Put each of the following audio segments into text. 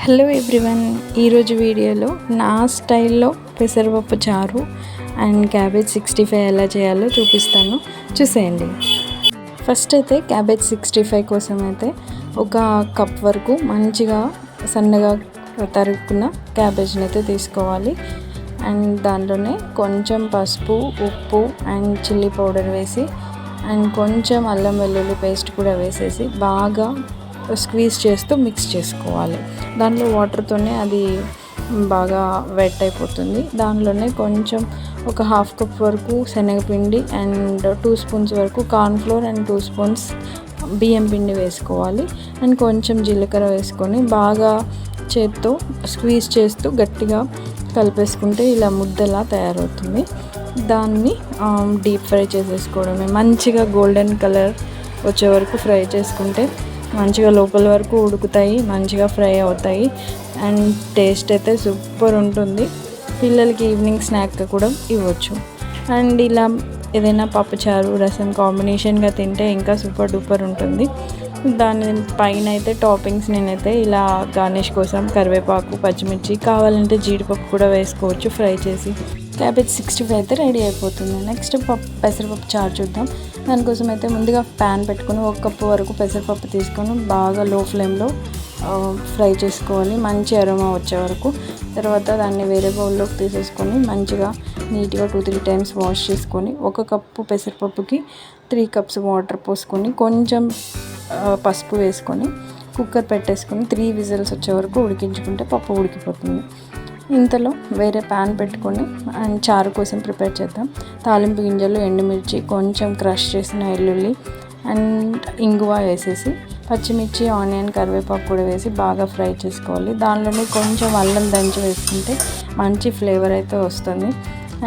Hello everyone, ఈరోజు వీడియోలో నా స్టైల్లో పెసరపప్పు చారు అండ్ క్యాబేజ్ 65 ఎలా చేయాలో చూపిస్తాను, చూసేయండి. ఫస్ట్ అయితే క్యాబేజ్ 65 కోసం అయితే ఒక కప్ వరకు మంచిగా సన్నగా తరుక్కున్న క్యాబేజ్ని అయితే తీసుకోవాలి. అండ్ దాంట్లోనే కొంచెం పసుపు, ఉప్పు అండ్ చిల్లీ పౌడర్ వేసి అండ్ కొంచెం అల్లం వెల్లుల్లి పేస్ట్ కూడా వేసేసి బాగా స్క్వీజ్ చేస్తూ మిక్స్ చేసుకోవాలి. దాంట్లో వాటర్తోనే అది బాగా వెట్ అయిపోతుంది. దానిలోనే కొంచెం ఒక హాఫ్ కప్ వరకు శనగపిండి అండ్ 2 స్పూన్స్ వరకు కార్న్ఫ్లోర్ అండ్ 2 స్పూన్స్ బియ్యం పిండి వేసుకోవాలి. అండ్ కొంచెం జీలకర్ర వేసుకొని బాగా చేత్తో స్క్వీజ్ చేస్తూ గట్టిగా కలిపేసుకుంటే ఇలా ముద్దలా తయారవుతుంది. దాన్ని డీప్ ఫ్రై చేసేసుకోవడమే. మంచిగా గోల్డెన్ కలర్ వచ్చే వరకు ఫ్రై చేసుకుంటే మంచిగా లోపల వరకు ఉడుకుతాయి, మంచిగా ఫ్రై అవుతాయి అండ్ టేస్ట్ అయితే సూపర్ ఉంటుంది. పిల్లలకి ఈవినింగ్ స్నాక్గా కూడా ఇవ్వచ్చు. అండ్ ఇలా ఏదైనా పప్పుచారు రసం కాంబినేషన్గా తింటే ఇంకా సూపర్ డూపర్ ఉంటుంది. దాని పైన అయితే టాపింగ్స్ నేనైతే ఇలా గార్నిష్ కోసం కరివేపాకు, పచ్చిమిర్చి, కావాలంటే జీడిపప్పు కూడా వేసుకోవచ్చు ఫ్రై చేసి. క్యాబేజ్ 65 అయితే రెడీ అయిపోతుంది. నెక్స్ట్ పెసరపప్పు చారు చూద్దాం. దానికోసం అయితే ముందుగా ప్యాన్ పెట్టుకొని 1 కప్పు వరకు పెసరపప్పు తీసుకొని బాగా లో ఫ్లేమ్లో ఫ్రై చేసుకోవాలి, మంచి అరోమా వచ్చే వరకు. తర్వాత దాన్ని వేరే బౌల్లోకి తీసేసుకొని మంచిగా నీట్గా 2-3 టైమ్స్ వాష్ చేసుకొని 1 కప్పు పెసరపప్పుకి 3 కప్స్ వాటర్ పోసుకొని కొంచెం పసుపు వేసుకొని కుక్కర్ పెట్టేసుకొని 3 విజిల్స్ వచ్చే వరకు ఉడికించుకుంటే పప్పు ఉడికిపోతుంది. ఇంతలో వేరే ప్యాన్ పెట్టుకొని అండ్ చారు కోసం ప్రిపేర్ చేద్దాం. తాలింపు గింజలు, ఎండుమిర్చి, కొంచెం క్రష్ చేసిన వెల్లుల్లి అండ్ ఇంగువ వేసేసి పచ్చిమిర్చి, ఆనియన్, కరివేపాకు కూడా వేసి బాగా ఫ్రై చేసుకోవాలి. దానిలోనే కొంచెం అల్లం దంచి వేసుకుంటే మంచి ఫ్లేవర్ అయితే వస్తుంది.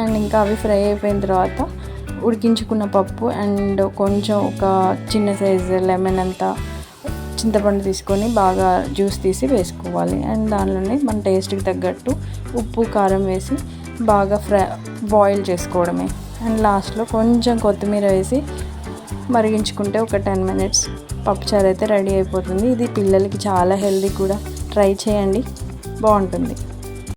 అండ్ ఇంకా అవి ఫ్రై అయిపోయిన తర్వాత ఉడికించుకున్న పప్పు అండ్ కొంచెం ఒక చిన్న సైజు లెమన్ అంతా చింతపండు తీసుకొని బాగా జ్యూస్ తీసి వేసుకోవాలి. అండ్ దానిలోనే మన టేస్ట్కి తగ్గట్టు ఉప్పు, కారం వేసి బాగా బాయిల్ చేసుకోవడమే. అండ్ లాస్ట్లో కొంచెం కొత్తిమీర వేసి మరిగించుకుంటే ఒక 10 minutes పప్పుచారు అయితే రెడీ అయిపోతుంది. ఇది పిల్లలకి చాలా హెల్దీ కూడా, ట్రై చేయండి, బాగుంటుంది.